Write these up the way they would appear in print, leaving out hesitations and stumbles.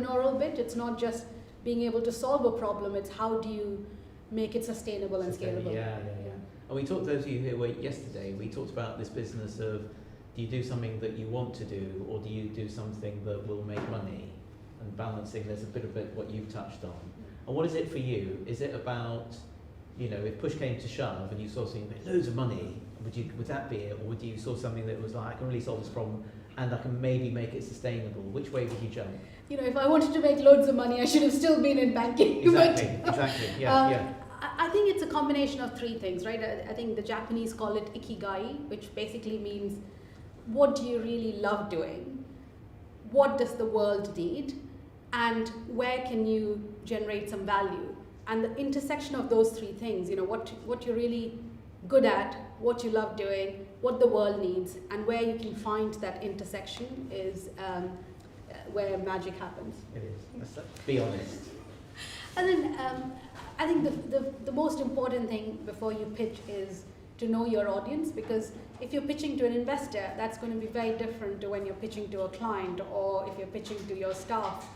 entrepreneurial bit. It's not just being able to solve a problem, it's how do you make it sustainable and scalable. Yeah. And we talked, those of you who were yesterday, we talked about this business of, do you do something that you want to do, or do you do something that will make money? And balancing, there's a bit of it what you've touched on. And what is it for you? Is it about, if push came to shove and you saw something with loads of money, would that be it? Or would you saw something that was like, I can really solve this problem and I can maybe make it sustainable? Which way would you jump? If I wanted to make loads of money, I should have still been in banking. Exactly. Yeah. I think it's a combination of three things, right? I think the Japanese call it ikigai, which basically means what do you really love doing? What does the world need? And where can you generate some value? And the intersection of those three things, what you're really good at, what you love doing, what the world needs, and where you can find that intersection is where magic happens. It is. Be honest. And then I think the most important thing before you pitch is to know your audience, because if you're pitching to an investor, that's going to be very different to when you're pitching to a client, or if you're pitching to your staff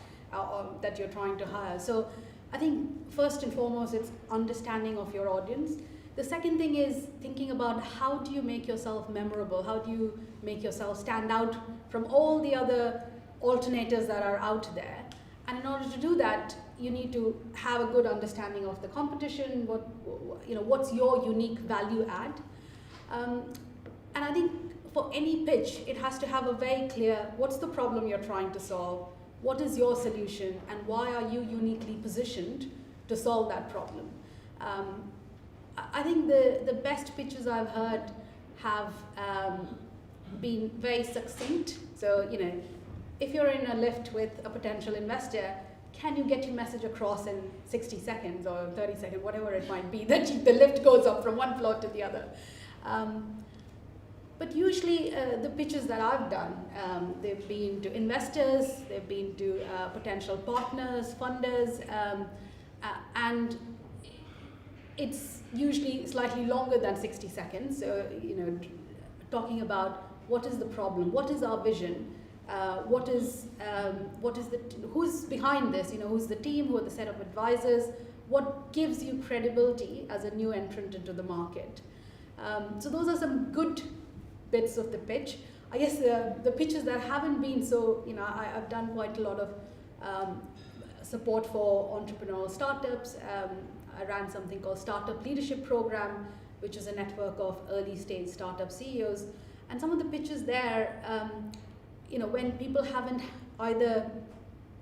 that you're trying to hire. So I think first and foremost, it's understanding of your audience. The second thing is thinking about how do you make yourself memorable? How do you make yourself stand out from all the other alternatives that are out there? And in order to do that, you need to have a good understanding of the competition, what's your unique value add. And I think for any pitch, it has to have a very clear, what's the problem you're trying to solve? What is your solution? And why are you uniquely positioned to solve that problem? I think the best pitches I've heard have been very succinct. So, if you're in a lift with a potential investor, can you get your message across in 60 seconds or 30 seconds, whatever it might be, that the lift goes up from one floor to the other? But usually the pitches that I've done, they've been to investors, they've been to potential partners, funders, and it's usually slightly longer than 60 seconds. So, talking about what is the problem, what is our vision, who's behind this, who's the team, who are the set of advisors, what gives you credibility as a new entrant into the market. So those are some good bits of the pitch. I guess the pitches that haven't been so, I've done quite a lot of support for entrepreneurial startups. I ran something called Startup Leadership Program, which is a network of early stage startup CEOs. And some of the pitches there, when people haven't either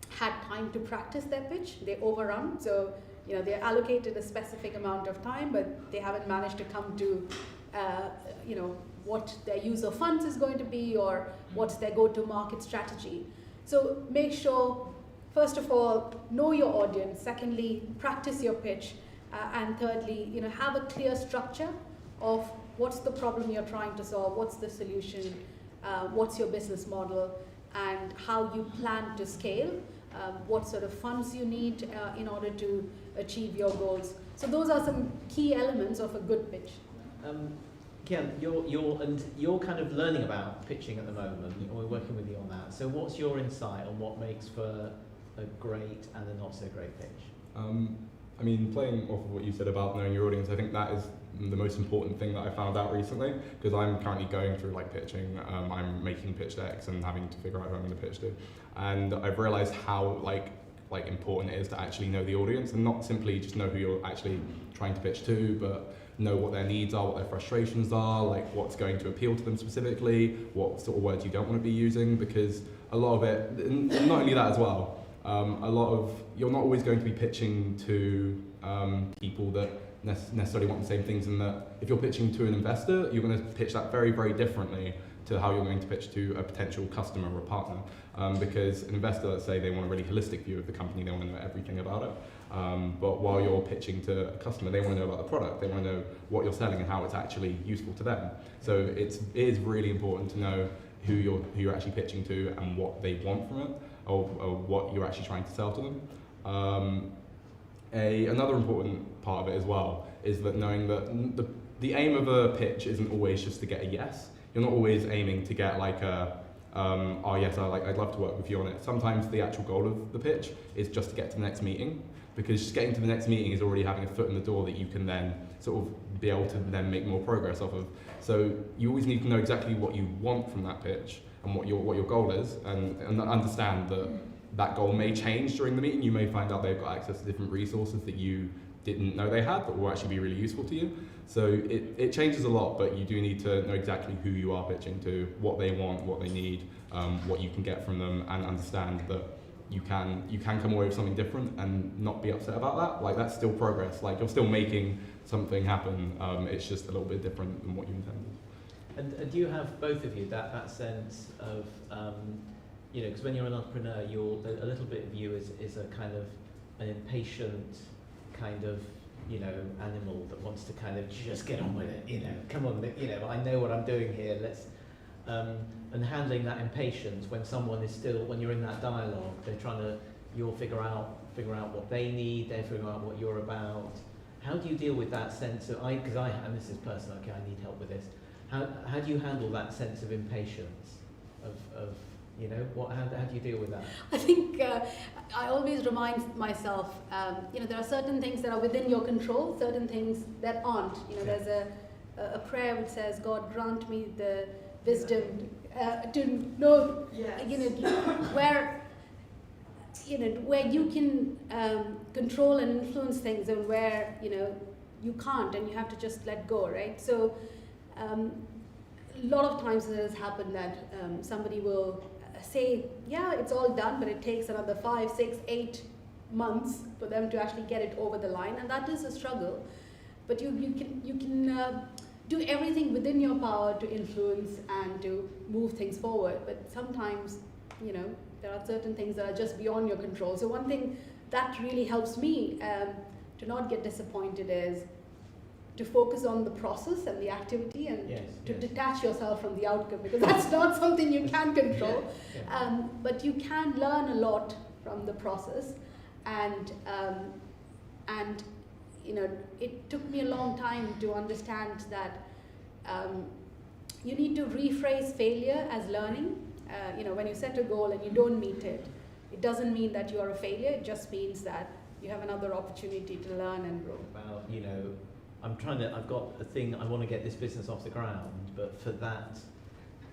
had time to practice their pitch, they overrun. So, they're allocated a specific amount of time, but they haven't managed to come to, what their use of funds is going to be, or what's their go-to-market strategy. So make sure, first of all, know your audience. Secondly, practice your pitch. And thirdly, have a clear structure of what's the problem you're trying to solve, what's the solution, what's your business model, and how you plan to scale, what sort of funds you need in order to achieve your goals. So those are some key elements of a good pitch. Kian, you're kind of learning about pitching at the moment, and we're working with you on that. So what's your insight on what makes for a great and a not so great pitch? Playing off of what you said about knowing your audience, I think that is the most important thing that I found out recently, because I'm currently going through pitching. I'm making pitch decks and having to figure out who I'm going to pitch to, and I've realized how important it is to actually know the audience, and not simply just know who you're actually trying to pitch to, but know what their needs are, what their frustrations are, what's going to appeal to them specifically, what sort of words you don't want to be using, because a lot of it, and not only that as well, you're not always going to be pitching to people that necessarily want the same things, and that if you're pitching to an investor, you're going to pitch that very, very differently to how you're going to pitch to a potential customer or a partner. Because an investor, let's say, they want a really holistic view of the company, they want to know everything about it. But while you're pitching to a customer, they want to know about the product, they want to know what you're selling and how it's actually useful to them. So it is really important to know who you're actually pitching to and what they want from it, or what you're actually trying to sell to them. Another important part of it as well is that knowing that the aim of a pitch isn't always just to get a yes. You're not always aiming to get oh yes, I'd love to work with you on it. Sometimes the actual goal of the pitch is just to get to the next meeting, because just getting to the next meeting is already having a foot in the door that you can then sort of be able to then make more progress off of. So you always need to know exactly what you want from that pitch and what your goal is, and understand that that goal may change during the meeting. You may find out they've got access to different resources that you didn't know they had, but will actually be really useful to you. So it changes a lot, but you do need to know exactly who you are pitching to, what they want, what they need, what you can get from them, and understand that you can come away with something different and not be upset about that. Like, that's still progress. Like, you're still making something happen. It's just a little bit different than what you intended. And do you have, both of you, that sense of, because when you're an entrepreneur, a little bit of you is a kind of an impatient kind of, animal that wants to kind of just get on with it, come on, I know what I'm doing here, let's, and handling that impatience when when you're in that dialogue, you'll figure out what they need, they're figuring out what you're about. How do you deal with that sense of, and this is personal, okay, I need help with this. How do you handle that sense of impatience of how do you deal with that? I think I always remind myself, there are certain things that are within your control, certain things that aren't. There's a prayer which says, God grant me the wisdom to know, where you can control and influence things, and where you can't, and you have to just let go, right? So a lot of times it has happened that somebody will say, yeah, it's all done, but it takes another 5, 6, 8 months for them to actually get it over the line, and that is a struggle. But you can do everything within your power to influence and to move things forward. But sometimes, there are certain things that are just beyond your control. So one thing that really helps me to not get disappointed is to focus on the process and the activity, and to detach yourself from the outcome, because that's not something you can control. But you can learn a lot from the process, and it took me a long time to understand that you need to rephrase failure as learning. When you set a goal and you don't meet it, it doesn't mean that you are a failure. It just means that you have another opportunity to learn and grow. About, I've got a thing, I want to get this business off the ground, but for that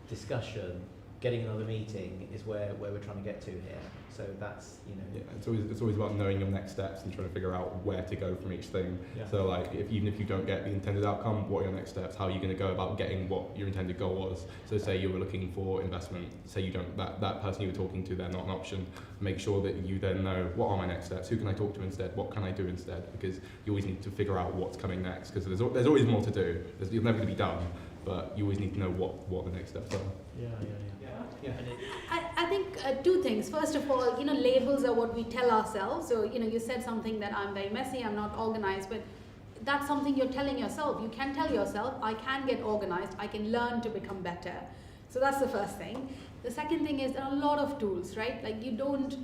discussion, getting another meeting is where we're trying to get to here. So that's, Yeah, it's always about knowing your next steps and trying to figure out where to go from each thing. Yeah. So like, even if you don't get the intended outcome, what are your next steps? How are you going to go about getting what your intended goal was? So say you were looking for investment, say you don't, that person you were talking to, they're not an option. Make sure that you then know, what are my next steps? Who can I talk to instead? What can I do instead? Because you always need to figure out what's coming next, because there's always more to do. You're never going to be done, but you always need to know what the next steps are. Yeah. I think two things. First of all, labels are what we tell ourselves. So, you said something that I'm very messy, I'm not organized, but that's something you're telling yourself. You can tell yourself, I can get organized, I can learn to become better. So that's the first thing. The second thing is there are a lot of tools, right? Like, you don't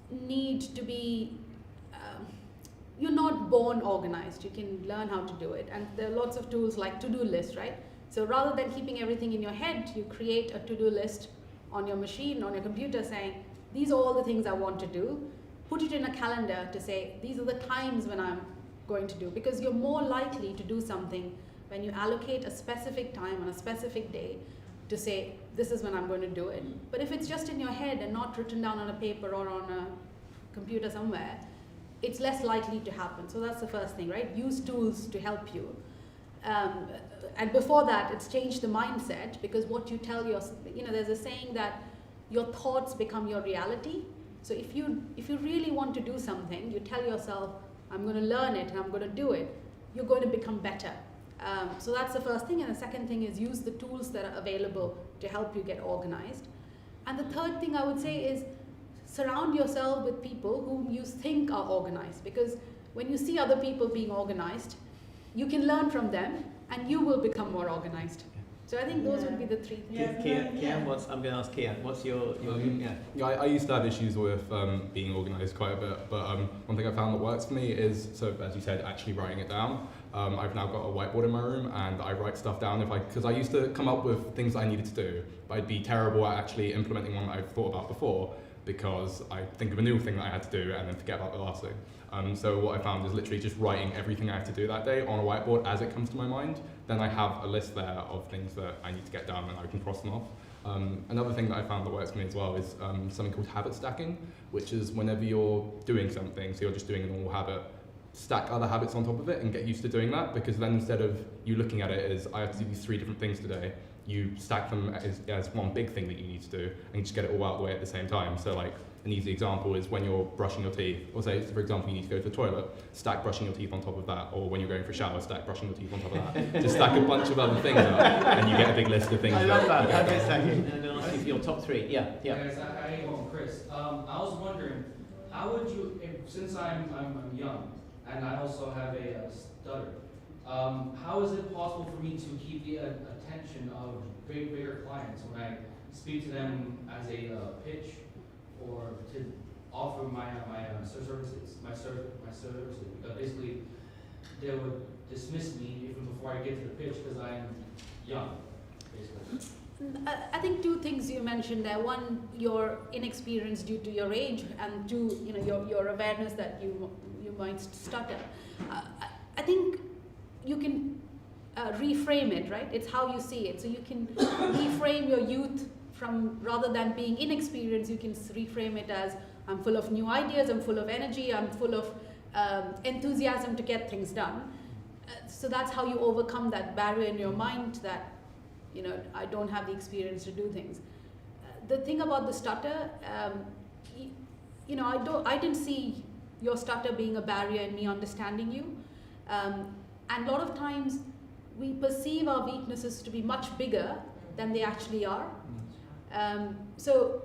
need to be, you're not born organized. You can learn how to do it. And there are lots of tools like to-do lists, right? So rather than keeping everything in your head, you create a to-do list on your machine, on your computer, saying, these are all the things I want to do. Put it in a calendar to say, these are the times when I'm going to do. Because you're more likely to do something when you allocate a specific time on a specific day to say, this is when I'm going to do it. But if it's just in your head and not written down on a paper or on a computer somewhere, it's less likely to happen. So that's the first thing, right? Use tools to help you. And before that, it's changed the mindset, because what you tell yourself, there's a saying that your thoughts become your reality. So if you really want to do something, you tell yourself, I'm going to learn it and I'm going to do it, you're going to become better. So that's the first thing. And the second thing is use the tools that are available to help you get organized. And the third thing I would say is surround yourself with people whom you think are organized, because when you see other people being organized, you can learn from them and you will become more organized. So I think those would be the three things. Kian, I'm going to ask Kian, what's your Yeah, I used to have issues with being organised quite a bit, but one thing I found that works for me is, so as you said, actually writing it down. I've now got a whiteboard in my room and I write stuff down because I used to come up with things I needed to do, but I'd be terrible at actually implementing one that I've thought about before because I think of a new thing that I had to do and then forget about the last thing. So what I found is literally just writing everything I have to do that day on a whiteboard as it comes to my mind. Then I have a list there of things that I need to get done and I can cross them off. Another thing that I found that works for me as well is something called habit stacking, which is whenever you're doing something, so you're just doing a normal habit, stack other habits on top of it and get used to doing that, because then instead of you looking at it as I have to do these 3 different things today, you stack them as one big thing that you need to do and you just get it all out of the way at the same time. So like an easy example is when you're brushing your teeth, or say for example you need to go to the toilet, stack brushing your teeth on top of that, or when you're going for a shower, stack brushing your teeth on top of that. Just stack a bunch of other things up and you get a big list of things. I love that. Habit stacking. And then I'll ask you for your top 3. Yeah. Guys, I go Chris. I was wondering, how would you, since I'm young and I also have a stutter, how is it possible for me to keep the attention of bigger clients when I speak to them as a pitch or to offer my services? Because basically, they would dismiss me even before I get to the pitch because I'm young, basically. I think 2 things you mentioned there. One, your inexperience due to your age, and 2, your awareness that you might stutter. I think you can reframe it, right? It's how you see it. So you can reframe your youth from, rather than being inexperienced, you can reframe it as I'm full of new ideas, I'm full of energy, I'm full of enthusiasm to get things done. So that's how you overcome that barrier in your mind that, I don't have the experience to do things. The thing about the stutter, I didn't see your stutter being a barrier in me understanding you. And a lot of times we perceive our weaknesses to be much bigger than they actually are. So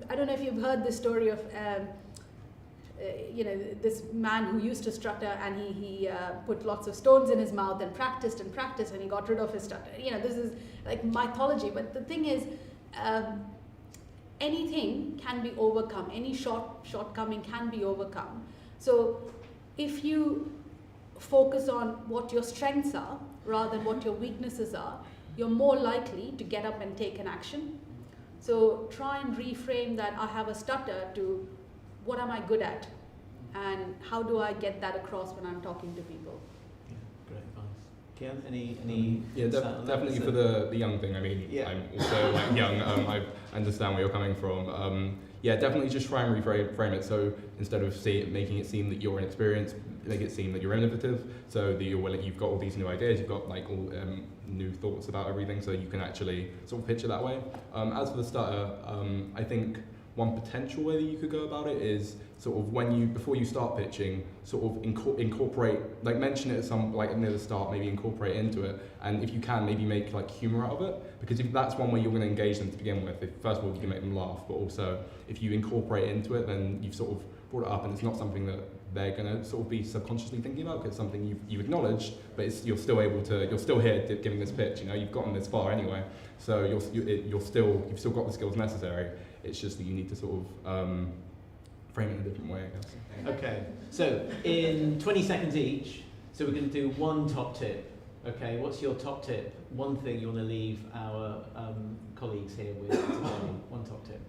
I don't know if you've heard the story of this man who used to stutter, and he put lots of stones in his mouth and practiced and he got rid of his stutter. This is like mythology, but the thing is, anything can be overcome. Any shortcoming can be overcome. So if you focus on what your strengths are rather than what your weaknesses are, you're more likely to get up and take an action. So try and reframe that I have a stutter to what am I good at and how do I get that across when I'm talking to people. Yeah, great advice. Kian, any definitely for the young thing. I mean, yeah. I'm also like young. I understand where you're coming from. Definitely just try and reframe it. So instead of making it seem that you're inexperienced, make it seem that you're innovative. So that you've got all these new ideas, you've got like all new thoughts about everything. So you can actually sort of pitch it that way. As for the stutter, I think one potential way that you could go about it is sort of before you start pitching, sort of incorporate, like mention it at some, like near the start, maybe incorporate it into it, and if you can, maybe make like humor out of it, because if that's one way you're going to engage them to begin with, first of all you can make them laugh, but also if you incorporate it into it, then you've sort of brought it up, and it's not something that they're going to sort of be subconsciously thinking about, because it's something you acknowledged, but you're still here giving this pitch, you've gotten this far anyway, so you've still got the skills necessary. It's just that you need to sort of frame it in a different way, I guess. Okay, so in 20 seconds each, so we're going to do one top tip. Okay, what's your top tip? One thing you want to leave our colleagues here with today? One top tip.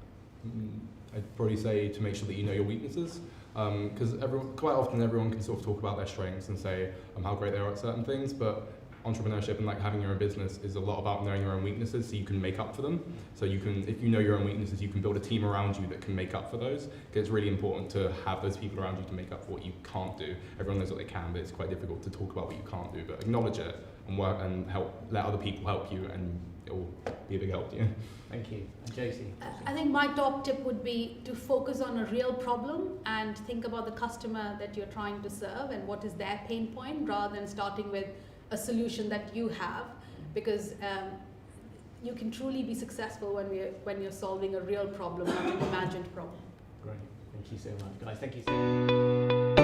I'd probably say to make sure that you know your weaknesses, because quite often everyone can sort of talk about their strengths and say how great they are at certain things, but entrepreneurship and like having your own business is a lot about knowing your own weaknesses, so you can make up for them. So you can, if you know your own weaknesses, you can build a team around you that can make up for those. Because it's really important to have those people around you to make up for what you can't do. Everyone knows what they can, but it's quite difficult to talk about what you can't do. But acknowledge it and work and let other people help you, and it will be a big help to you. Thank you. And Josie? I think my top tip would be to focus on a real problem and think about the customer that you're trying to serve and what is their pain point, rather than starting with a solution that you have, because you can truly be successful when you're solving a real problem, not an imagined problem. Great, thank you so much, guys. Thank you so much.